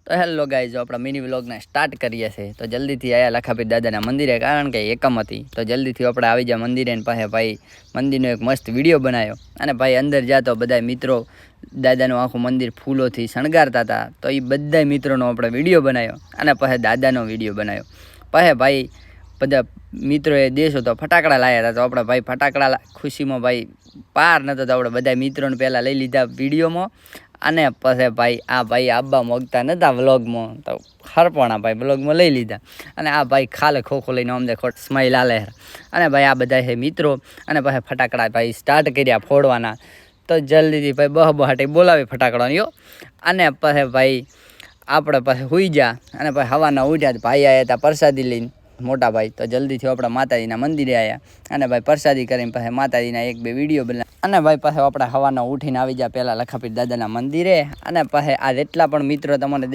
તો hello guys, જો આપણા મિની વ્લોગને સ્ટાર્ટ કરીએ છીએ. તો જલ્દીથી આવ્યા લખાપીર દાદાના મંદિરે, કારણ કે એકમ હતી. તો જલ્દીથી આપણે આવી જાય મંદિરે ને પાસે ભાઈ મંદિરનો એક મસ્ત વિડીયો બનાવ્યો. અને ભાઈ અંદર જાતો બધા મિત્રો દાદાનું આખું મંદિર ફૂલોથી શણગારતા હતા. તો એ બધા મિત્રોનો આપણે વિડીયો બનાવ્યો અને પછી દાદાનો વિડીયો બનાવ્યો. પછી ભાઈ બધા મિત્રોએ દેશો તો ફટાકડા લાવ્યા હતા. તો આપણે ભાઈ ફટાકડા ખુશીમાં ભાઈ પાર નહોતો. તો આપણે બધા મિત્રોને પહેલાં લઈ લીધા વિડીયોમાં. અને પછી ભાઈ આ ભાઈ આબા મોગતા નહોતા વ્લોગમાં, તો હરપણા ભાઈ વ્લોગમાં લઈ લીધા. અને આ ભાઈ ખાલે ખોખો લઈને અમને ખોટ સ્માઈલ આલે. અને ભાઈ આ બધા છે મિત્રો. અને પછી ફટાકડા ભાઈ સ્ટાર્ટ કર્યા ફોડવાના. તો જલ્દીથી ભાઈ બહાટી બોલાવી ફટાકડાની. અને પછી ભાઈ આપણે પછી સુઈ જા. અને પછી હવાના ઉઠ્યા ભાઈ આવ્યા હતા પ્રસાદી લઈને, મોટા ભાઈ. તો જલ્દીથી આપણે માતાજીના મંદિરે આવ્યા અને ભાઈ પ્રસાદી કરીને પછી માતાજીના એક બે વિડીયો બનાવ્યા. અને ભાઈ પાસે આપણે હવાના ઉઠીને આવી જાય પહેલાં લખાપીર દાદાના મંદિરે. અને પછી આ જેટલા પણ મિત્રો તમને